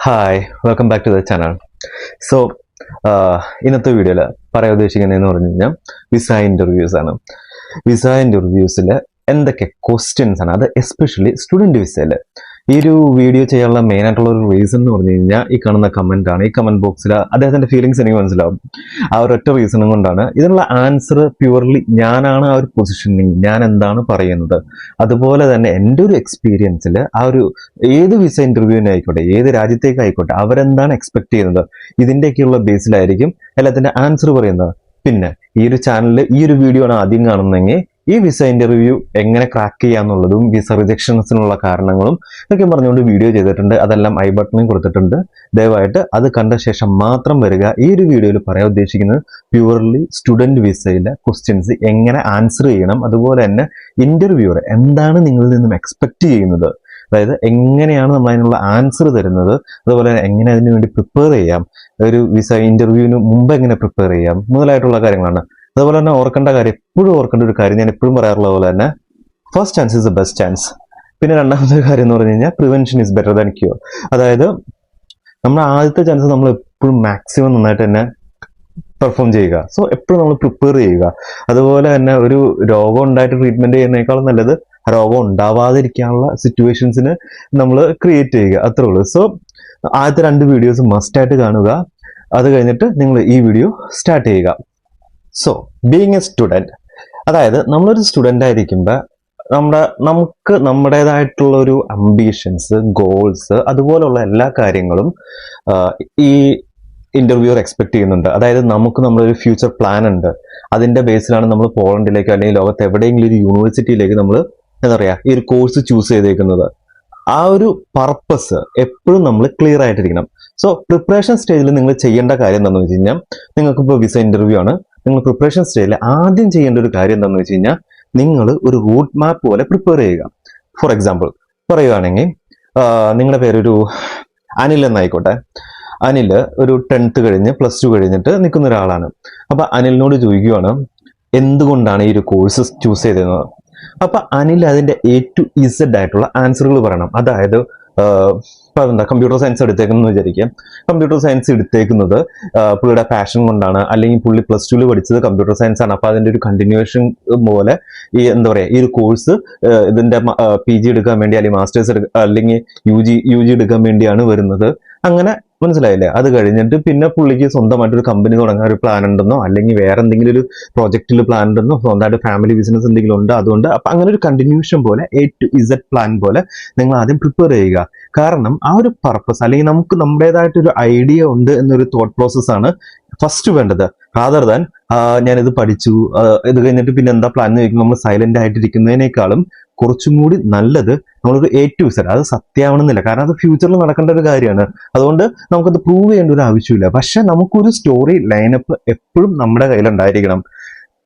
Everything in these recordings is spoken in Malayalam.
Hi welcome back to the channel. So ഇന്നത്തെ വീഡിയോയിൽ പറയാൻ ഉദ്ദേശിക്കുന്നതെന്ന് പറഞ്ഞു കഴിഞ്ഞാൽ വിസ ഇൻ്റർവ്യൂസ് ആണ്. വിസ ഇൻ്റർവ്യൂസിൽ എന്തൊക്കെ ക്വസ്റ്റ്യൻസ് ആണ്, അത് എസ്പെഷ്യലി സ്റ്റുഡൻറ്റ് വിസയിൽ. ഈ ഒരു വീഡിയോ ചെയ്യാനുള്ള മെയിൻ ആയിട്ടുള്ള ഒരു റീസൺ എന്ന് പറഞ്ഞു കഴിഞ്ഞാൽ ഈ കാണുന്ന കമൻ്റ് ആണ്. ഈ കമൻറ്റ് ബോക്സിൽ അദ്ദേഹത്തിൻ്റെ ഫീലിങ്സ് എനിക്ക് മനസ്സിലാവും. ആ ഒരൊറ്റ റീസണും കൊണ്ടാണ് ഇതിനുള്ള ആൻസർ പ്യുവർലി ഞാനാണ്. ആ ഒരു പൊസിഷനിങ് ഞാൻ എന്താണ് പറയുന്നത്, അതുപോലെ തന്നെ എൻ്റെ ഒരു എക്സ്പീരിയൻസിൽ ആ ഒരു ഏത് വിസ ഇൻ്റർവ്യൂവിന് ആയിക്കോട്ടെ, ഏത് രാജ്യത്തേക്ക് ആയിക്കോട്ടെ, അവരെന്താണ് എക്സ്പെക്ട് ചെയ്യുന്നത്, ഇതിൻ്റെയൊക്കെയുള്ള ബേസിലായിരിക്കും എല്ലാത്തിൻ്റെ ആൻസർ പറയുന്നത്. പിന്നെ ഈ ഒരു ചാനലിൽ ഈ ഒരു വീഡിയോ ആണ് ആദ്യം കാണുന്നതെങ്കിൽ ഈ വിസ ഇന്റർവ്യൂ എങ്ങനെ ക്രാക്ക് ചെയ്യാന്നുള്ളതും വിസ റിജക്ഷൻസിനുള്ള കാരണങ്ങളും ഇതൊക്കെ പറഞ്ഞുകൊണ്ട് വീഡിയോ ചെയ്തിട്ടുണ്ട്. അതെല്ലാം ഐ ബട്ടണിൽ കൊടുത്തിട്ടുണ്ട്. ദയവായിട്ട് അത് കണ്ട ശേഷം മാത്രം വരിക. ഈ ഒരു വീഡിയോയിൽ പറയാൻ ഉദ്ദേശിക്കുന്നത് പ്യുവർലി സ്റ്റുഡൻറ് വിസയിലെ ക്വസ്റ്റ്യൻസ് എങ്ങനെ ആൻസർ ചെയ്യണം, അതുപോലെ തന്നെ ഇന്റർവ്യൂവർ എന്താണ് നിങ്ങളിൽ നിന്നും എക്സ്പെക്ട് ചെയ്യുന്നത്, അതായത് എങ്ങനെയാണ് നമ്മൾ അതിനുള്ള ആൻസർ തരുന്നത്, അതുപോലെ എങ്ങനെ അതിനു വേണ്ടി പ്രിപ്പയർ ചെയ്യാം, ഒരു വിസ ഇന്റർവ്യൂവിന് മുമ്പ് എങ്ങനെ പ്രിപ്പയർ ചെയ്യാം മുതലായിട്ടുള്ള കാര്യങ്ങളാണ്. അതുപോലെ തന്നെ ഓർക്കേണ്ട കാര്യം, എപ്പോഴും ഓർക്കേണ്ട ഒരു കാര്യം, ഞാൻ എപ്പോഴും പറയാറുള്ള പോലെ തന്നെ first chance is the best chance. പിന്നെ രണ്ടാമത്തെ കാര്യം എന്ന് പറഞ്ഞു കഴിഞ്ഞാൽ prevention is better than cure. അതായത് നമ്മുടെ ആദ്യത്തെ ചാൻസ് നമ്മൾ എപ്പോഴും മാക്സിമം നന്നായിട്ട് തന്നെ പെർഫോം ചെയ്യുക. സോ എപ്പോഴും നമ്മൾ പ്രിപ്പയർ ചെയ്യുക. അതുപോലെ തന്നെ ഒരു രോഗം ഉണ്ടായിട്ട് ട്രീറ്റ്മെന്റ് ചെയ്യുന്നതിനേക്കാളും നല്ലത് രോഗം ഉണ്ടാവാതിരിക്കാനുള്ള സിറ്റുവേഷൻസിന് നമ്മൾ ക്രിയേറ്റ് ചെയ്യുക, അത്രേ ഉള്ളൂ. സോ ആദ്യത്തെ 2 വീഡിയോസ് മസ്റ്റായിട്ട് കാണുക. അത് കഴിഞ്ഞിട്ട് നിങ്ങൾ ഈ വീഡിയോ സ്റ്റാർട്ട് ചെയ്യുക. സോ ബീയിങ് എ സ്റ്റുഡൻറ്, അതായത് നമ്മളൊരു സ്റ്റുഡൻ്റ് ആയിരിക്കുമ്പോൾ നമുക്ക് നമ്മുടേതായിട്ടുള്ള ഒരു അംബീഷൻസ്, ഗോൾസ്, അതുപോലുള്ള എല്ലാ കാര്യങ്ങളും ഈ ഇന്റർവ്യൂർ എക്സ്പെക്ട് ചെയ്യുന്നുണ്ട്. അതായത് നമുക്ക് നമ്മളൊരു ഫ്യൂച്ചർ പ്ലാൻ ഉണ്ട്. അതിന്റെ ബേസിലാണ് നമ്മൾ പോളണ്ടിലേക്ക് അല്ലെങ്കിൽ ലോകത്ത് എവിടെയെങ്കിലും ഒരു യൂണിവേഴ്സിറ്റിയിലേക്ക് നമ്മൾ എന്താ പറയുക ഈ ഒരു കോഴ്സ് ചൂസ് ചെയ്തേക്കുന്നത്. ആ ഒരു പർപ്പസ് എപ്പോഴും നമ്മൾ ക്ലിയർ ആയിട്ടിരിക്കണം. സോ പ്രിപ്പറേഷൻ സ്റ്റേജിൽ നിങ്ങൾ ചെയ്യേണ്ട കാര്യം എന്താണെന്ന് വെച്ച് കഴിഞ്ഞാൽ, നിങ്ങൾക്കിപ്പോൾ വിസ ഇന്റർവ്യൂ ആണ്, നിങ്ങൾ പ്രിപ്പറേഷൻ സ്റ്റേജിൽ ആദ്യം ചെയ്യേണ്ട ഒരു കാര്യം എന്താണെന്ന് വെച്ച് കഴിഞ്ഞാൽ, നിങ്ങൾ ഒരു റൂട്ട് മാപ്പ് പോലെ പ്രിപ്പയർ ചെയ്യുക. ഫോർ എക്സാമ്പിൾ പറയുകയാണെങ്കിൽ, നിങ്ങളുടെ പേരൊരു അനിൽ എന്നായിക്കോട്ടെ. അനിൽ ഒരു 10th കഴിഞ്ഞ് +2 കഴിഞ്ഞിട്ട് നിൽക്കുന്ന ഒരാളാണ്. അപ്പൊ അനിലിനോട് ചോദിക്കുകയാണ് എന്തുകൊണ്ടാണ് ഈ ഒരു കോഴ്സ് ചൂസ് ചെയ്തത്. അപ്പൊ അനിൽ അതിന്റെ A to Z ആയിട്ടുള്ള ആൻസറുകൾ പറയണം. അതായത് എന്താ കമ്പ്യൂട്ടർ സയൻസ് എടുത്തേക്കുന്നത് വിചാരിക്കാം. കമ്പ്യൂട്ടർ സയൻസ് എടുത്തേക്കുന്നത് പുള്ളിയുടെ പാഷൻ കൊണ്ടാണ്, അല്ലെങ്കിൽ പുള്ളി +2 പഠിച്ചത് കമ്പ്യൂട്ടർ സയൻസ് ആണ്. അപ്പൊ അതിന്റെ ഒരു കണ്ടിന്യൂവേഷൻ പോലെ ഈ എന്താ പറയാ ഈ ഒരു കോഴ്സ് ഇതിന്റെ PG എടുക്കാൻ വേണ്ടി, അല്ലെങ്കിൽ മാസ്റ്റേഴ്സ് അല്ലെങ്കിൽ UG എടുക്കാൻ വേണ്ടിയാണ് വരുന്നത്. അങ്ങനെ മനസ്സിലായില്ലേ? അത് കഴിഞ്ഞിട്ട് പിന്നെ പുള്ളിക്ക് സ്വന്തമായിട്ടൊരു കമ്പനി തുടങ്ങാൻ ഒരു പ്ലാൻ ഉണ്ടെന്നോ, അല്ലെങ്കിൽ വേറെ എന്തെങ്കിലും ഒരു പ്രോജക്റ്റിൽ പ്ലാൻ ഉണ്ടെന്നോ, സ്വന്തമായിട്ട് ഫാമിലി ബിസിനസ് എന്തെങ്കിലും ഉണ്ട്, അതുകൊണ്ട് അപ്പൊ അങ്ങനെ ഒരു കണ്ടിന്യൂഷൻ പോലെ A to Z പ്ലാൻ പോലെ നിങ്ങൾ ആദ്യം പ്രിപ്പയർ ചെയ്യുക. കാരണം ആ ഒരു പർപ്പസ്, അല്ലെങ്കിൽ നമുക്ക് നമ്മുടേതായിട്ടൊരു ഐഡിയ ഉണ്ട് എന്നൊരു തോട്ട് പ്രോസസ് ആണ് ഫസ്റ്റ് വേണ്ടത്. റാദർ ദാൻ ഞാനിത് പഠിച്ചു ഇത് കഴിഞ്ഞിട്ട് പിന്നെ എന്താ പ്ലാൻ എന്ന് ചോദിക്കുമ്പോൾ നമ്മൾ സൈലന്റ് ആയിട്ടിരിക്കുന്നതിനേക്കാളും കുറച്ചും കൂടി നല്ലത് നമ്മളൊരു A to Z, അത് സത്യമാവണമെന്നില്ല, കാരണം അത് ഫ്യൂച്ചറിൽ നടക്കേണ്ട ഒരു കാര്യമാണ്. അതുകൊണ്ട് നമുക്കത് പ്രൂവ് ചെയ്യേണ്ട ഒരു ആവശ്യമില്ല. പക്ഷെ നമുക്കൊരു സ്റ്റോറി ലൈനപ്പ് എപ്പോഴും നമ്മുടെ കയ്യിലുണ്ടായിരിക്കണം.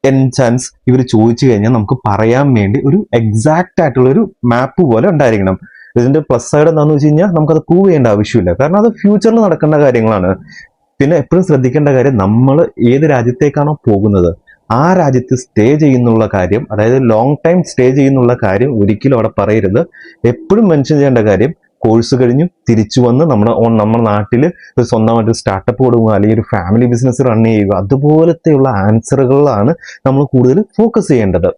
എൻ ചാൻസ് ഇവർ ചോദിച്ചു കഴിഞ്ഞാൽ നമുക്ക് പറയാൻ വേണ്ടി ഒരു എക്സാക്റ്റ് ആയിട്ടുള്ള ഒരു മാപ്പ് പോലെ ഉണ്ടായിരിക്കണം. ഇതിന്റെ പ്ലസ് സൈഡ് എന്താണെന്ന് വെച്ച് കഴിഞ്ഞാൽ നമുക്കത് പ്രൂവ് ചെയ്യേണ്ട ആവശ്യമില്ല, കാരണം അത് ഫ്യൂച്ചറിൽ നടക്കേണ്ട കാര്യങ്ങളാണ്. പിന്നെ എപ്പോഴും ശ്രദ്ധിക്കേണ്ട കാര്യം, നമ്മൾ ഏത് രാജ്യത്തേക്കാണോ പോകുന്നത് ആ രാജ്യത്ത് സ്റ്റേ ചെയ്യുന്നുള്ള കാര്യം, അതായത് ലോങ് ടൈം സ്റ്റേ ചെയ്യുന്നുള്ള കാര്യം ഒരിക്കലും അവിടെ പറയരുത്. എപ്പോഴും മെൻഷൻ ചെയ്യേണ്ട കാര്യം, കോഴ്സ് കഴിഞ്ഞു തിരിച്ചു വന്ന് നമ്മുടെ നാട്ടിൽ സ്വന്തമായിട്ട് സ്റ്റാർട്ടപ്പ് കൊടുക്കുക, അല്ലെങ്കിൽ ഒരു ഫാമിലി ബിസിനസ് റൺ ചെയ്യുക, അതുപോലത്തെയുള്ള ആൻസറുകളാണ് നമ്മൾ കൂടുതൽ ഫോക്കസ് ചെയ്യേണ്ടത്.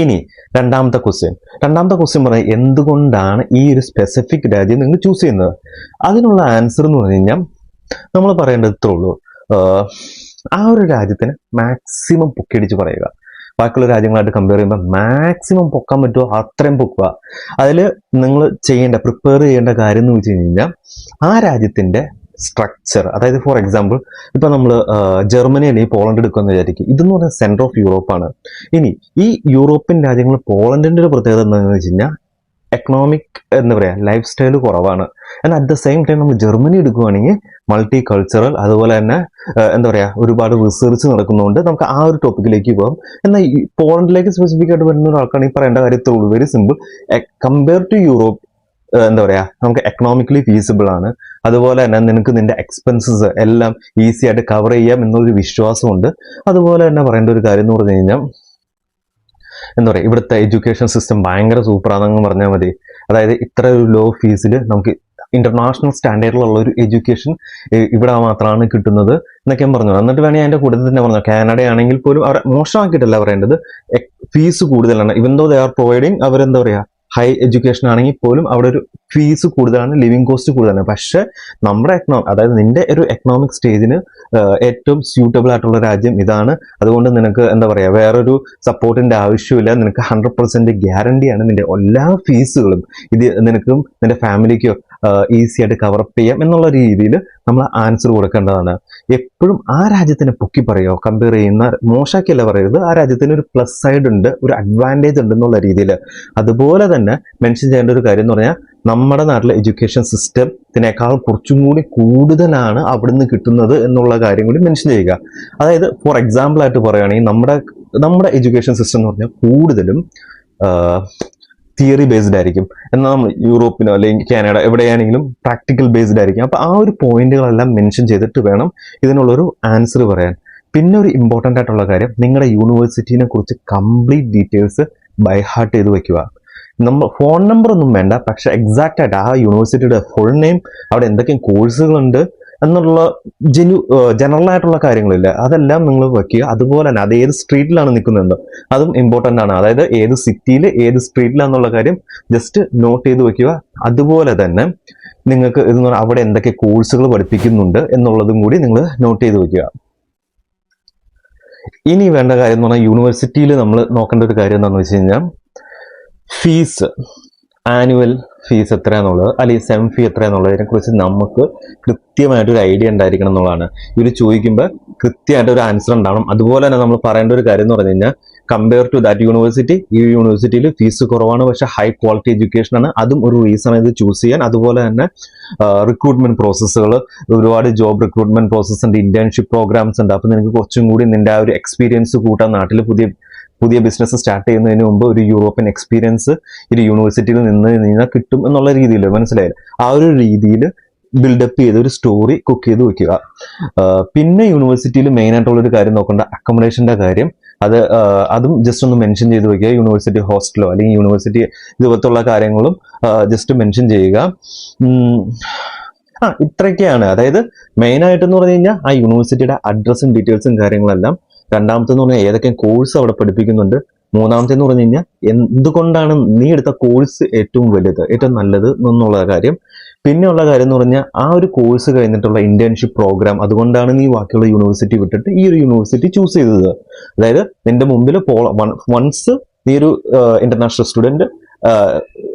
ഇനി രണ്ടാമത്തെ ക്വസ്റ്റ്യൻ പറഞ്ഞാൽ എന്തുകൊണ്ടാണ് ഈ ഒരു സ്പെസിഫിക് രാജ്യം നിങ്ങൾ ചൂസ് ചെയ്യുന്നത്. അതിനുള്ള ആൻസർ എന്ന് പറഞ്ഞു കഴിഞ്ഞാൽ നമ്മൾ പറയേണ്ടത് ഇത്രേ ഉള്ളൂ. ആ ഒരു രാജ്യത്തിന് മാക്സിമം പൊക്കിയടിച്ച് പറയുക. ബാക്കിയുള്ള രാജ്യങ്ങളായിട്ട് കമ്പയർ ചെയ്യുമ്പോൾ മാക്സിമം പൊക്കാൻ പറ്റുമോ അത്രയും പൊക്കുക. അതിൽ നിങ്ങൾ പ്രിപ്പയർ ചെയ്യേണ്ട കാര്യം എന്ന് വെച്ച് കഴിഞ്ഞാൽ, ആ രാജ്യത്തിന്റെ സ്ട്രക്ചർ, അതായത് ഫോർ എക്സാമ്പിൾ ഇപ്പൊ നമ്മൾ ജർമ്മനി അല്ലെങ്കിൽ പോളണ്ട് എടുക്കുമെന്ന് വിചാരിക്കും. ഇതെന്ന് പറഞ്ഞാൽ സെന്റർ ഓഫ് യൂറോപ്പാണ്. ഇനി ഈ യൂറോപ്യൻ രാജ്യങ്ങൾ പോളണ്ടിന്റെ ഒരു പ്രത്യേകത എന്താണെന്ന് വെച്ച് കഴിഞ്ഞാൽ, എക്കണോമിക് എന്താ പറയുക ലൈഫ് സ്റ്റൈൽ കുറവാണ്. എന്നാൽ അറ്റ് ദ സെയിം ടൈം നമ്മൾ ജർമ്മനി എടുക്കുകയാണെങ്കിൽ മൾട്ടി കൾച്ചറൽ, അതുപോലെ തന്നെ എന്താ പറയുക ഒരുപാട് റിസർച്ച് നടക്കുന്നതുകൊണ്ട് നമുക്ക് ആ ഒരു ടോപ്പിക്കിലേക്ക് പോകാം. എന്നാൽ ഈ പോളണ്ടിലേക്ക് സ്പെസിഫിക് ആയിട്ട് വരുന്ന ഒരാൾക്കാണെങ്കിൽ പറയേണ്ട കാര്യത്തുള്ളൂ, very simple. Compare to Europe എന്താ പറയുക നമുക്ക് എക്കണോമിക്കലി ഫീസിബിൾ ആണ്. അതുപോലെ തന്നെ നിനക്ക് നിന്റെ എക്സ്പെൻസസ് എല്ലാം ഈസി ആയിട്ട് കവർ ചെയ്യാം എന്നൊരു വിശ്വാസമുണ്ട്. അതുപോലെ തന്നെ പറയേണ്ട ഒരു കാര്യം എന്ന് പറഞ്ഞു കഴിഞ്ഞാൽ, എന്താ പറയുക ഇവിടുത്തെ എഡ്യൂക്കേഷൻ സിസ്റ്റം ഭയങ്കര സൂപ്പറാണെന്ന് പറഞ്ഞാൽ മതി. അതായത് ഇത്ര ഒരു ലോ ഫീസിൽ നമുക്ക് ഇന്റർനാഷണൽ സ്റ്റാൻഡേർഡിലുള്ള ഒരു എഡ്യൂക്കേഷൻ ഇവിടെ മാത്രമാണ് കിട്ടുന്നത് എന്നൊക്കെ ഞാൻ പറഞ്ഞു. എന്നിട്ട് വേണമെങ്കിൽ അതിന്റെ കൂട്ടത്തിൽ തന്നെ പറഞ്ഞു കാനഡ ആണെങ്കിൽ പോലും അവരെ മോശമാക്കിയിട്ടല്ല പറയേണ്ടത്, ഫീസ് കൂടുതലാണ്. ഇവൻ ദോ ദേ ആർ പ്രൊവൈഡിങ്, അവരെന്താ പറയാ ഹൈ എഡ്യൂക്കേഷൻ ആണെങ്കിൽ പോലും അവിടെ ഒരു ഫീസ് കൂടുതലാണ്, ലിവിങ് കോസ്റ്റ് കൂടുതലാണ്. പക്ഷെ നമ്മുടെ അതായത് നിന്റെ ഒരു എക്കണോമിക് സ്റ്റേജിന് ഏറ്റവും സ്യൂട്ടബിൾ ആയിട്ടുള്ള രാജ്യം ഇതാണ്. അതുകൊണ്ട് നിനക്ക് എന്താ പറയാ വേറൊരു സപ്പോർട്ടിന്റെ ആവശ്യമില്ല, നിനക്ക് 100% ഗ്യാരണ്ടിയാണ് നിന്റെ എല്ലാ ഫീസുകളും ഇത് നിനക്കും നിന്റെ ഫാമിലിക്കോ ഈസി ആയിട്ട് കവറപ്പ് ചെയ്യാം എന്നുള്ള രീതിയിൽ നമ്മൾ ആൻസർ കൊടുക്കേണ്ടതാണ്. എപ്പോഴും ആ രാജ്യത്തിനെ പൊക്കി പറയുക, കമ്പയർ ചെയ്യുന്ന മോശമാക്കിയല്ല പറയരുത്, ആ രാജ്യത്തിന് ഒരു പ്ലസ് സൈഡ് ഉണ്ട്, ഒരു അഡ്വാൻറ്റേജ് ഉണ്ട് എന്നുള്ള രീതിയിൽ. അതുപോലെ തന്നെ മെൻഷൻ ചെയ്യേണ്ട ഒരു കാര്യം എന്ന് പറഞ്ഞാൽ നമ്മുടെ നാട്ടിലെ എഡ്യൂക്കേഷൻ സിസ്റ്റത്തിനേക്കാൾ കുറച്ചും കൂടി കൂടുതലാണ് അവിടുന്ന് കിട്ടുന്നത് എന്നുള്ള കാര്യം കൂടി മെൻഷൻ ചെയ്യുക. അതായത് ഫോർ എക്സാമ്പിൾ ആയിട്ട് പറയുകയാണെങ്കിൽ നമ്മുടെ എഡ്യൂക്കേഷൻ സിസ്റ്റം എന്ന് പറഞ്ഞാൽ കൂടുതലും തിയറി ബേസ്ഡ് ആയിരിക്കും. എന്നാൽ നമ്മൾ യൂറോപ്പിനോ അല്ലെങ്കിൽ കാനഡ എവിടെയാണെങ്കിലും പ്രാക്ടിക്കൽ ബേസ്ഡ് ആയിരിക്കും. അപ്പൊ ആ ഒരു പോയിന്റുകളെല്ലാം മെൻഷൻ ചെയ്തിട്ട് വേണം ഇതിനുള്ളൊരു ആൻസർ പറയാൻ. പിന്നെ ഒരു ഇമ്പോർട്ടൻ്റ് ആയിട്ടുള്ള കാര്യം, നിങ്ങളുടെ യൂണിവേഴ്സിറ്റിനെ കുറിച്ച് കംപ്ലീറ്റ് ഡീറ്റെയിൽസ് ബൈ ഹാർട്ട് ചെയ്ത് വെക്കുക. നമ്മൾ ഫോൺ നമ്പർ ഒന്നും വേണ്ട, പക്ഷെ എക്സാക്റ്റ് ആയിട്ട് ആ യൂണിവേഴ്സിറ്റിയുടെ ഫുൾ നെയിം, അവിടെ എന്തൊക്കെ കോഴ്സുകളുണ്ട് എന്നുള്ള ജനറൽ ആയിട്ടുള്ള കാര്യങ്ങളില്ല, അതെല്ലാം നിങ്ങൾ വെക്കുക. അതുപോലെ തന്നെ അത് ഏത് സ്ട്രീറ്റിലാണ് നിൽക്കുന്നത് അതും ഇമ്പോർട്ടൻ്റ് ആണ്. അതായത് ഏത് സിറ്റിയിൽ ഏത് സ്ട്രീറ്റിലാന്നുള്ള കാര്യം ജസ്റ്റ് നോട്ട് ചെയ്ത് വെക്കുക. അതുപോലെ തന്നെ നിങ്ങൾക്ക് ഇതെന്ന് അവിടെ എന്തൊക്കെ കോഴ്സുകൾ പഠിപ്പിക്കുന്നുണ്ട് എന്നുള്ളതും കൂടി നിങ്ങൾ നോട്ട് ചെയ്ത് വെക്കുക. ഇനി വേണ്ട കാര്യം എന്ന് പറഞ്ഞാൽ യൂണിവേഴ്സിറ്റിയിൽ നമ്മൾ നോക്കേണ്ട ഒരു കാര്യം എന്താണെന്ന് വെച്ച് കഴിഞ്ഞാൽ ഫീസ്, ആനുവൽ ഫീസ് എത്രയാന്നുള്ളത് അല്ലെങ്കിൽ സെം ഫീ എത്രയാന്നുള്ളതിനെ കുറിച്ച് നമുക്ക് കൃത്യമായിട്ടൊരു ഐഡിയ ഉണ്ടായിരിക്കണം എന്നുള്ളതാണ്. ഇവർ ചോദിക്കുമ്പോൾ കൃത്യമായിട്ട് ഒരു ആൻസർ ഉണ്ടാവണം. അതുപോലെ തന്നെ നമ്മൾ പറയേണ്ട ഒരു കാര്യം എന്ന് പറഞ്ഞു കഴിഞ്ഞാൽ കമ്പയർ ടു ദാറ്റ് യൂണിവേഴ്സിറ്റി, ഈ യൂണിവേഴ്സിറ്റിയിൽ ഫീസ് കുറവാണ് പക്ഷെ ഹൈ ക്വാളിറ്റി എഡ്യൂക്കേഷൻ ആണ്, അതും ഒരു റീസൺ ഇത് ചൂസ് ചെയ്യാൻ. അതുപോലെ തന്നെ റിക്രൂട്ട്മെന്റ് പ്രോസസ്സുകൾ, ഒരുപാട് ജോബ് റിക്രൂട്ട്മെന്റ് പ്രോസസ്സ് ഉണ്ട്, ഇന്റേൺഷിപ്പ് പ്രോഗ്രാംസ് ഉണ്ട്. അപ്പൊ നിനക്ക് കുറച്ചും കൂടി നിന്റെ ആ ഒരു എക്സ്പീരിയൻസ് കൂട്ടാൻ, നാട്ടിൽ പുതിയ ബിസിനസ് സ്റ്റാർട്ട് ചെയ്യുന്നതിന് മുമ്പ് ഒരു യൂറോപ്യൻ എക്സ്പീരിയൻസ് ഒരു യൂണിവേഴ്സിറ്റിയിൽ നിന്ന് കിട്ടും എന്നുള്ള രീതിയിൽ മനസ്സിലായില്ല. ആ ഒരു രീതിയിൽ ബിൽഡപ്പ് ചെയ്ത് ഒരു സ്റ്റോറി കുക്ക് ചെയ്ത് വെക്കുക. പിന്നെ യൂണിവേഴ്സിറ്റിയിൽ മെയിൻ ആയിട്ടുള്ള ഒരു കാര്യം നോക്കേണ്ട അക്കോമഡേഷന്റെ കാര്യം, അതും ജസ്റ്റ് ഒന്ന് മെൻഷൻ ചെയ്ത് വെക്കുക. യൂണിവേഴ്സിറ്റി ഹോസ്റ്റലോ അല്ലെങ്കിൽ യൂണിവേഴ്സിറ്റി ഇതുപോലത്തുള്ള കാര്യങ്ങളും ജസ്റ്റ് മെൻഷൻ ചെയ്യുക. ഇത്രയൊക്കെയാണ്. അതായത് മെയിൻ ആയിട്ടെന്ന് പറഞ്ഞു കഴിഞ്ഞാൽ ആ യൂണിവേഴ്സിറ്റിയുടെ അഡ്രസ്സും ഡീറ്റെയിൽസും കാര്യങ്ങളെല്ലാം. രണ്ടാമത്തെന്ന് പറഞ്ഞാൽ ഏതൊക്കെ കോഴ്സ് അവിടെ പഠിപ്പിക്കുന്നുണ്ട്. മൂന്നാമത്തെന്ന് പറഞ്ഞു കഴിഞ്ഞാൽ എന്തുകൊണ്ടാണ് നീ എടുത്ത കോഴ്സ് ഏറ്റവും വലുത്, ഏറ്റവും നല്ലത് എന്നുള്ള കാര്യം. പിന്നെയുള്ള കാര്യം എന്ന് പറഞ്ഞാൽ ആ ഒരു കോഴ്സ് കഴിഞ്ഞിട്ടുള്ള ഇന്റേൺഷിപ്പ് പ്രോഗ്രാം, അതുകൊണ്ടാണ് നീ ബാക്കിയുള്ള യൂണിവേഴ്സിറ്റി വിട്ടിട്ട് ഈ ഒരു യൂണിവേഴ്സിറ്റി ചൂസ് ചെയ്തത്. അതായത് നിന്റെ മുമ്പിൽ വൺസ് നീ ഒരു ഇന്റർനാഷണൽ സ്റ്റുഡന്റ്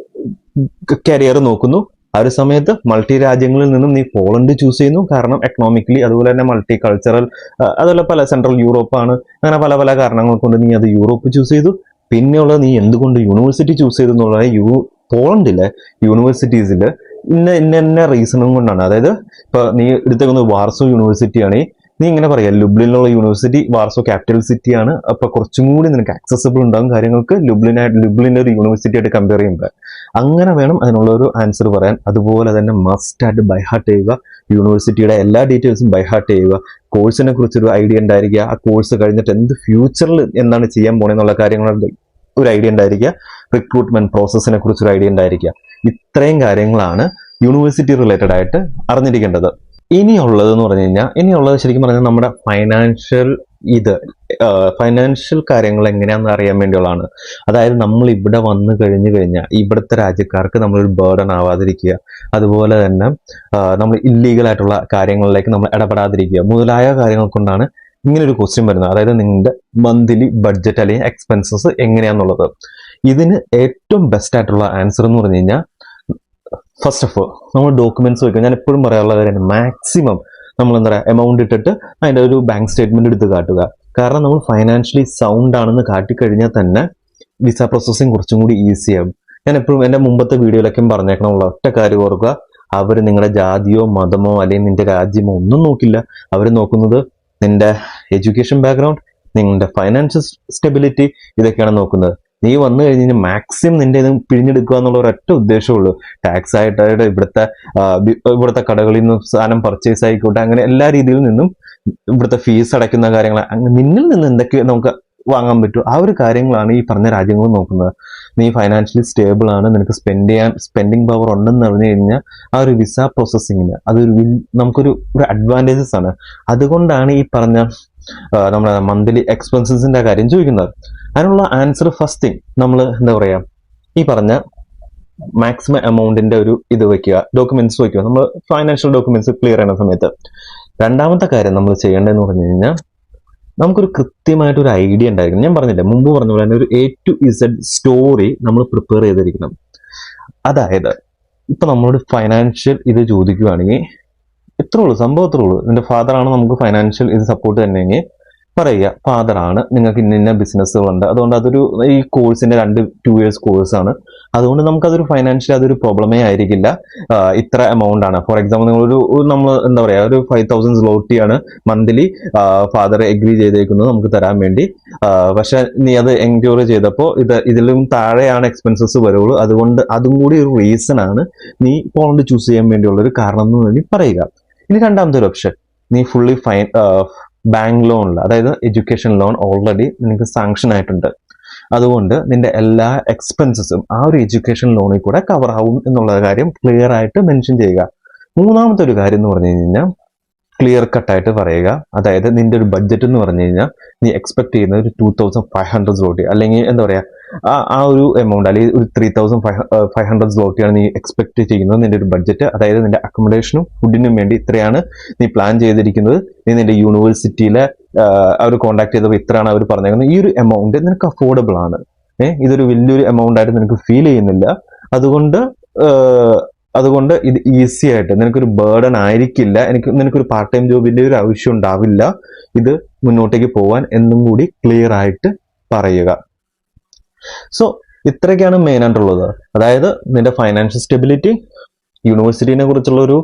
കരിയർ നോക്കുന്നു, ആ ഒരു സമയത്ത് മൾട്ടി രാജ്യങ്ങളിൽ നിന്നും നീ പോളണ്ട് ചൂസ് ചെയ്യുന്നു, കാരണം എക്കണോമിക്കലി, അതുപോലെ തന്നെ മൾട്ടി കൾച്ചറൽ, അതുപോലെ പല സെൻട്രൽ യൂറോപ്പാണ്, അങ്ങനെ പല പല കാരണങ്ങൾ കൊണ്ട് നീ അത് യൂറോപ്പ് ചൂസ് ചെയ്തു. പിന്നെയുള്ളത് നീ എന്തുകൊണ്ട് യൂണിവേഴ്സിറ്റി ചൂസ് ചെയ്തു എന്നുള്ളത് പോളണ്ടിലെ യൂണിവേഴ്സിറ്റീസിൽ ഇന്ന റീസണും കൊണ്ടാണ്. അതായത് ഇപ്പൊ നീ എടുത്തേക്കുന്നത് വാർസോ യൂണിവേഴ്സിറ്റി ആണ്, നീ ഇങ്ങനെ പറയാം ലുബ്ലിനുള്ള യൂണിവേഴ്സിറ്റി, വാർസോ ക്യാപിറ്റൽ സിറ്റി ആണ്, അപ്പൊ കുറച്ചും കൂടി നിനക്ക് ആക്സസിബിൾ ഉണ്ടാകും കാര്യങ്ങൾക്ക് ലുബ്ലിന്റെ ഒരു യൂണിവേഴ്സിറ്റി ആയിട്ട് കമ്പയർ ചെയ്യുമ്പോൾ. അങ്ങനെ വേണം അതിനുള്ള ഒരു ആൻസർ പറയാൻ. അതുപോലെ തന്നെ മസ്റ്റ് ആയിട്ട് ബൈ ഹാർട്ട് ചെയ്യുക, യൂണിവേഴ്സിറ്റിയുടെ എല്ലാ ഡീറ്റെയിൽസും ബൈ ഹാർട്ട് ചെയ്യുക. കോഴ്സിനെ കുറിച്ചൊരു ഐഡിയ ഉണ്ടായിരിക്കുക, ആ കോഴ്സ് കഴിഞ്ഞിട്ട് ഫ്യൂച്ചറിൽ എന്താണ് ചെയ്യാൻ പോണെന്നുള്ള കാര്യങ്ങളുടെ ഒരു ഐഡിയ ഉണ്ടായിരിക്കുക, റിക്രൂട്ട്മെന്റ് പ്രോസസ്സിനെ കുറിച്ചൊരു ഐഡിയ ഉണ്ടായിരിക്കുക. ഇത്രയും കാര്യങ്ങളാണ് യൂണിവേഴ്സിറ്റി റിലേറ്റഡ് ആയിട്ട് അറിഞ്ഞിരിക്കേണ്ടത്. ഇനിയുള്ളത് എന്ന് പറഞ്ഞു കഴിഞ്ഞാൽ ശരിക്കും പറഞ്ഞാൽ നമ്മുടെ ഫൈനാൻഷ്യൽ കാര്യങ്ങൾ എങ്ങനെയാണെന്ന് അറിയാൻ വേണ്ടിയുള്ളതാണ്. അതായത് നമ്മൾ ഇവിടെ വന്നു കഴിഞ്ഞാൽ ഇവിടുത്തെ രാജ്യക്കാർക്ക് നമ്മളൊരു ബേർഡൻ ആവാതിരിക്കുക, അതുപോലെ തന്നെ നമ്മൾ ഇല്ലീഗൽ ആയിട്ടുള്ള കാര്യങ്ങളിലേക്ക് നമ്മൾ ഇടപെടാതിരിക്കുക മുതലായ കാര്യങ്ങൾ കൊണ്ടാണ് ഇങ്ങനെ ഒരു ക്വസ്റ്റ്യൻ വരുന്നത്. അതായത് നിങ്ങളുടെ മന്ത്ലി ബഡ്ജറ്റ് അല്ലെങ്കിൽ എക്സ്പെൻസസ് എങ്ങനെയാണെന്നുള്ളത്. ഇതിന് ഏറ്റവും ബെസ്റ്റ് ആയിട്ടുള്ള ആൻസർ എന്ന് പറഞ്ഞു കഴിഞ്ഞാൽ ഫസ്റ്റ് ഓഫ് ഓൾ നമ്മൾ ഡോക്യുമെന്റ്സ് വയ്ക്കുക. ഞാൻ എപ്പോഴും പറയാനുള്ള കാര്യമാണ്, മാക്സിമം നമ്മൾ എന്താ പറയുക എമൗണ്ട് ഇട്ടിട്ട് അതിൻ്റെ ഒരു ബാങ്ക് സ്റ്റേറ്റ്മെന്റ് എടുത്ത് കാട്ടുക. കാരണം നമ്മൾ ഫൈനാൻഷ്യലി സൗണ്ട് ആണെന്ന് കാട്ടിക്കഴിഞ്ഞാൽ തന്നെ വിസ പ്രോസസ്സിങ് കുറച്ചും കൂടി ഈസി ആകും. ഞാൻ എപ്പോഴും എൻ്റെ മുമ്പത്തെ വീഡിയോയിലൊക്കെ പറഞ്ഞേക്കണമുള്ള ഒറ്റ കാര്യം ഓർക്കുക, അവർ നിങ്ങളുടെ ജാതിയോ മതമോ അല്ലെങ്കിൽ നിന്റെ രാജ്യമോ ഒന്നും നോക്കില്ല. അവർ നോക്കുന്നത് നിന്റെ എഡ്യൂക്കേഷൻ ബാക്ക്ഗ്രൗണ്ട്, നിങ്ങളുടെ ഫൈനാൻഷ്യൽ സ്റ്റെബിലിറ്റി, ഇതൊക്കെയാണ് നോക്കുന്നത്. നീ വന്നു കഴിഞ്ഞാൽ മാക്സിമം നിന്റെ ഇത് പിഴിഞ്ഞെടുക്കുക എന്നുള്ള ഒരൊറ്റ ഉദ്ദേശമുള്ളൂ. ടാക്സ് ആയിട്ട് ഇവിടുത്തെ കടകളിൽ നിന്ന് സാധനം പർച്ചേസ് ആയിക്കോട്ടെ, അങ്ങനെ എല്ലാ രീതിയിൽ നിന്നും ഇവിടുത്തെ ഫീസ് അടയ്ക്കുന്ന കാര്യങ്ങൾ, നിന്നിൽ നിന്ന് എന്തൊക്കെ നമുക്ക് വാങ്ങാൻ പറ്റുമോ, ആ ഒരു കാര്യങ്ങളാണ് ഈ പറഞ്ഞ രാജ്യങ്ങൾ നോക്കുന്നത്. നീ ഫൈനാൻഷ്യലി സ്റ്റേബിൾ ആണ്, നിനക്ക് സ്പെൻഡിങ് പവർ ഉണ്ടെന്ന് പറഞ്ഞു കഴിഞ്ഞാൽ ആ ഒരു വിസ പ്രോസസ്സിങ്ങിന് അതൊരു നമുക്കൊരു അഡ്വാൻറ്റേജസ് ആണ്. അതുകൊണ്ടാണ് ഈ പറഞ്ഞ നമ്മുടെ മന്ത്ലി എക്സ്പെൻസസിന്റെ കാര്യം ചോദിക്കുന്നത്. അതിനുള്ള ആൻസർ ഫസ്റ്റ് തിങ് നമ്മൾ എന്താ പറയാ, ഈ പറഞ്ഞ മാക്സിമം എമൗണ്ടിന്റെ ഒരു ഇത് വെക്കുക, ഡോക്യുമെന്റ്സ് വെക്കുക, നമ്മൾ ഫൈനാൻഷ്യൽ ഡോക്യുമെന്റ്സ് ക്ലിയർ ചെയ്യുന്ന സമയത്ത്. രണ്ടാമത്തെ കാര്യം നമ്മൾ ചെയ്യേണ്ടതെന്ന് പറഞ്ഞു കഴിഞ്ഞാൽ നമുക്കൊരു കൃത്യമായിട്ട് ഒരു ഐഡിയ ഉണ്ടായിരിക്കണം. ഞാൻ പറഞ്ഞില്ലേ, മുമ്പ് പറഞ്ഞ പോലെ തന്നെ ഒരു A to Z സ്റ്റോറി നമ്മൾ പ്രിപ്പയർ ചെയ്തിരിക്കണം. അതായത് ഇപ്പൊ നമ്മളോട് ഫൈനാൻഷ്യൽ ഇത് ചോദിക്കുകയാണെങ്കിൽ ഇത്രേ ഉള്ളൂ, സംഭവം ഇത്രേ ഉള്ളൂ. നിന്റെ ഫാദറാണ് നമുക്ക് ഫൈനാൻഷ്യൽ ഇത് സപ്പോർട്ട് തന്നെയെങ്കിൽ പറയുക, ഫാദറാണ്, നിങ്ങൾക്ക് ഇന്ന ബിസിനസ്സുകളുണ്ട്, അതുകൊണ്ട് അതൊരു ഈ കോഴ്സിന്റെ 2 years കോഴ്സാണ്, അതുകൊണ്ട് നമുക്കതൊരു ഫൈനാൻഷ്യൽ അതൊരു പ്രോബ്ലമേ ആയിരിക്കില്ല. ഇത്ര എമൗണ്ട് ആണ്, ഫോർ എക്സാമ്പിൾ നിങ്ങളൊരു നമ്മൾ എന്താ പറയാ ഒരു 5,000 zloty മന്ത്ലി ഫാദർ എഗ്രി ചെയ്തേക്കുന്നത് നമുക്ക് തരാൻ വേണ്ടി. പക്ഷെ നീ അത് എൻക്വയറി ചെയ്തപ്പോൾ ഇതിലും താഴെയാണ് എക്സ്പെൻസസ് വരുള്ളൂ, അതുകൊണ്ട് അതും കൂടി ഒരു റീസൺ ആണ് നീ പോണ്ട് ചൂസ് ചെയ്യാൻ വേണ്ടിയുള്ള ഒരു കാരണം എന്ന് വേണ്ടി പറയുക. ഇനി രണ്ടാമത്തെ ഒരു ഓപ്ഷൻ, നീ ഫുള്ളി ബാങ്ക് ലോണിൽ, അതായത് എഡ്യൂക്കേഷൻ ലോൺ ഓൾറെഡി നിനക്ക് സാങ്ഷൻ ആയിട്ടുണ്ട്, അതുകൊണ്ട് നിന്റെ എല്ലാ എക്സ്പെൻസസും ആ ഒരു എഡ്യൂക്കേഷൻ ലോണിൽ കൂടെ കവർ ആവും എന്നുള്ള കാര്യം ക്ലിയർ ആയിട്ട് മെൻഷൻ ചെയ്യുക. മൂന്നാമത്തെ ഒരു കാര്യം എന്ന് പറഞ്ഞു കഴിഞ്ഞാൽ ക്ലിയർ കട്ടായിട്ട് പറയുക, അതായത് നിന്റെ ഒരു ബഡ്ജറ്റ് എന്ന് പറഞ്ഞു കഴിഞ്ഞാൽ നീ എക്സ്പെക്ട് ചെയ്യുന്ന ഒരു 2,500 zloty, അല്ലെങ്കിൽ എന്താ പറയാ ആ ഒരു എമൗണ്ട്, അല്ലെങ്കിൽ ഒരു 3,500 zloty നീ എക്സ്പെക്ട് ചെയ്യുന്നത് നിന്റെ ഒരു ബഡ്ജറ്റ്. അതായത് നിന്റെ അക്കോമഡേഷനും ഫുഡിനും വേണ്ടി ഇത്രയാണ് നീ പ്ലാൻ ചെയ്തിരിക്കുന്നത്. നീ നിന്റെ യൂണിവേഴ്സിറ്റിയിലെ അവർ കോൺടാക്ട് ചെയ്തപ്പോൾ ഇത്രയാണ് അവർ പറഞ്ഞേക്കുന്നത്. ഈ ഒരു എമൗണ്ട് നിനക്ക് അഫോർഡബിൾ ആണ്, ഇതൊരു വലിയൊരു എമൗണ്ട് ആയിട്ട് നിനക്ക് ഫീൽ ചെയ്യുന്നില്ല, അതുകൊണ്ട് ഇത് ഈസി ആയിട്ട് നിനക്കൊരു ബേർഡൻ ആയിരിക്കില്ല, നിനക്കൊരു പാർട്ട് ടൈം ജോബിന്റെ ഒരു ആവശ്യം ഉണ്ടാവില്ല ഇത് മുന്നോട്ടേക്ക് പോവാൻ എന്നും കൂടി ക്ലിയർ ആയിട്ട് പറയുക. സോ ഇത്രയൊക്കെയാണ് മെയിൻ ആയിട്ടുള്ളത്. അതായത് നിന്റെ ഫൈനാൻഷ്യൽ സ്റ്റെബിലിറ്റി, യൂണിവേഴ്സിറ്റിനെ കുറിച്ചുള്ള ഒരു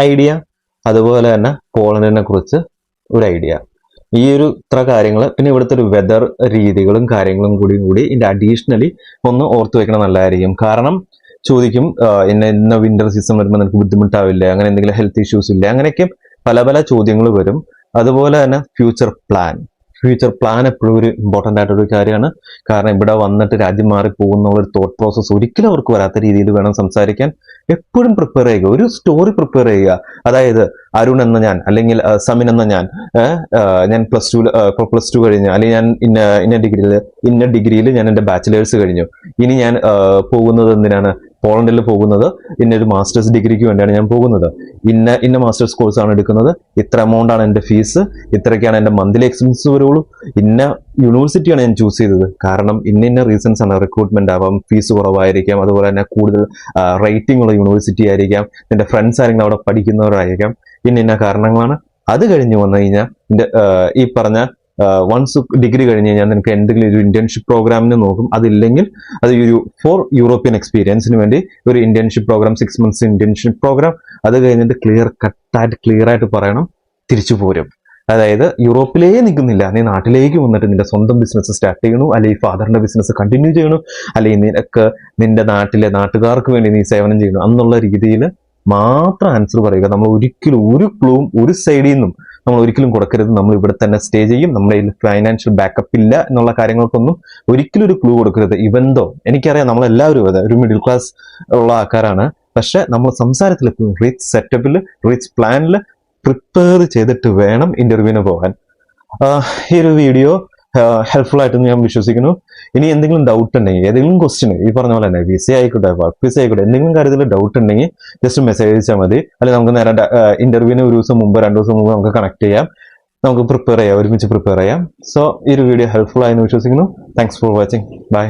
ഐഡിയ, അതുപോലെ തന്നെ പോളണ്ടിനെ കുറിച്ച് ഒരു ഐഡിയ, ഈ ഒരു ഇത്ര കാര്യങ്ങൾ, പിന്നെ ഇവിടുത്തെ ഒരു വെതർ രീതികളും കാര്യങ്ങളും കൂടി ഇതിന്റെ അഡീഷണലി ഒന്ന് ഓർത്തു വെക്കണം, നല്ലതായിരിക്കും. കാരണം ചോദിക്കും ഇന്ന വിന്റർ സീസൺ വരുമ്പോൾ നിനക്ക് ബുദ്ധിമുട്ടാവില്ലേ, അങ്ങനെ എന്തെങ്കിലും ഹെൽത്ത് ഇഷ്യൂസ് ഇല്ലേ, അങ്ങനെയൊക്കെ പല ചോദ്യങ്ങൾ വരും. അതുപോലെ തന്നെ ഫ്യൂച്ചർ പ്ലാൻ എപ്പോഴും ഒരു ഇമ്പോർട്ടൻ്റ് ആയിട്ടൊരു കാര്യമാണ്. കാരണം ഇവിടെ വന്നിട്ട് രാജ്യം മാറി പോകുന്ന ഒരു തോട്ട് പ്രോസസ്സ് ഒരിക്കലും അവർക്ക് വരാത്ത രീതിയിൽ വേണം സംസാരിക്കാൻ. എപ്പോഴും പ്രിപ്പയർ ചെയ്യുക, ഒരു സ്റ്റോറി പ്രിപ്പയർ ചെയ്യുക. അതായത് അരുൺ എന്ന ഞാൻ, അല്ലെങ്കിൽ സമിൻ എന്ന ഞാൻ പ്ലസ് ടു കഴിഞ്ഞു, അല്ലെങ്കിൽ ഞാൻ ഇന്ന ഡിഗ്രിയിൽ ഞാൻ എൻ്റെ ബാച്ചിലേഴ്സ് കഴിഞ്ഞു, ഇനി ഞാൻ പോകുന്നത് എന്തിനാണ്, പോളണ്ടിൽ പോകുന്നത് ഇന്നൊരു മാസ്റ്റേഴ്സ് ഡിഗ്രിക്ക് വേണ്ടിയാണ് ഞാൻ പോകുന്നത്, ഇന്ന മാസ്റ്റേഴ്സ് കോഴ്സാണ് എടുക്കുന്നത്, ഇത്ര എമൗണ്ട് ആണ് എൻ്റെ ഫീസ്, ഇത്രയൊക്കെയാണ് എൻ്റെ മന്ത്ലി എക്സ്പെൻസ് വരുള്ളൂ, ഇന്ന യൂണിവേഴ്സിറ്റിയാണ് ഞാൻ ചൂസ് ചെയ്തത്, കാരണം ഇന്ന റീസൺസ് ആണ്, റിക്രൂട്ട്മെന്റ് ആവാം, ഫീസ് കുറവായിരിക്കാം, അതുപോലെ തന്നെ കൂടുതൽ റേറ്റിംഗ് ഉള്ള യൂണിവേഴ്സിറ്റി ആയിരിക്കാം, നിന്റെ ഫ്രണ്ട്സ് ആരെങ്കിലും അവിടെ പഠിക്കുന്നവരായിരിക്കാം, ഇന്ന കാരണങ്ങളാണ്. അത് കഴിഞ്ഞ് വന്നു കഴിഞ്ഞാൽ ഈ പറഞ്ഞ വൺസ് ഡിഗ്രി കഴിഞ്ഞ് കഴിഞ്ഞാൽ നിനക്ക് എന്തെങ്കിലും ഒരു ഇന്റേൺഷിപ്പ് പ്രോഗ്രാമിന് നോക്കും, അതില്ലെങ്കിൽ അത് ഒരു ഫോർ യൂറോപ്യൻ എക്സ്പീരിയൻസിന് വേണ്ടി ഒരു internship program, 6 months internship program, അത് കഴിഞ്ഞിട്ട് ക്ലിയർ ആയിട്ട് പറയണം തിരിച്ചു പോരും. അതായത് യൂറോപ്പിലേ നിൽക്കുന്നില്ല, നീ നാട്ടിലേക്ക് വന്നിട്ട് നിന്റെ സ്വന്തം ബിസിനസ് സ്റ്റാർട്ട് ചെയ്യണു, അല്ലെങ്കിൽ ഫാദറിന്റെ ബിസിനസ് കണ്ടിന്യൂ ചെയ്യണു, അല്ലെങ്കിൽ നിനക്ക് നിന്റെ നാട്ടുകാർക്ക് വേണ്ടി നീ സേവനം ചെയ്യണു എന്നുള്ള രീതിയിൽ മാത്രം ആൻസർ പറയുക. നമ്മൾ ഒരിക്കലും ഒരു ക്ലൂവും ഒരു സൈഡിൽ നിന്നും നമ്മൾ ഒരിക്കലും കൊടുക്കരുത്. നമ്മൾ ഇവിടെ തന്നെ സ്റ്റേ ചെയ്യും, നമ്മുടെ ഫൈനാൻഷ്യൽ ബാക്കപ്പ് ഇല്ല എന്നുള്ള കാര്യങ്ങൾക്കൊന്നും ഒരിക്കലും ഒരു ക്ലൂ കൊടുക്കരുത്. ഇവന്തോ എനിക്കറിയാം നമ്മളെല്ലാവരും അതെ ഒരു മിഡിൽ ക്ലാസ് ഉള്ള ആൾക്കാരാണ്, പക്ഷെ നമ്മൾ സംസാരത്തിൽ റിച്ച് സെറ്റപ്പിൽ, റിച്ച് പ്ലാനിൽ പ്രിപ്പയർ ചെയ്തിട്ട് വേണം ഇന്റർവ്യൂവിന് പോകാൻ. ഈ ഒരു വീഡിയോ ഹെൽപ്ഫുൾ ആയിട്ടെന്ന് ഞാൻ വിശ്വസിക്കുന്നു. ഇനി എന്തെങ്കിലും ഡൗട്ട് ഉണ്ടെങ്കിൽ, ഏതെങ്കിലും ക്വസ്റ്റ്യൻ ഈ പറഞ്ഞ പോലെ തന്നെ വിസ ആയിക്കോട്ടെ, വർക്ക് വിസ ആയിക്കോട്ടെ, എന്തെങ്കിലും കാര്യത്തിൽ ഡൗട്ട് ഉണ്ടെങ്കിൽ ജസ്റ്റ് മെസ്സേജ് അയച്ചാൽ മതി. അല്ലെങ്കിൽ നമുക്ക് നേരെ ഇന്റർവ്യൂവിന് 2 ദിവസം മുമ്പ് നമുക്ക് കണക്ട് ചെയ്യാം, നമുക്ക് ഒരുമിച്ച് പ്രിപ്പയർ ചെയ്യാം. സോ ഈ ഒരു വീഡിയോ ഹെൽപ്ഫുൾ ആയെന്ന് വിശ്വസിക്കുന്നു. Thanks for watching. ബൈ.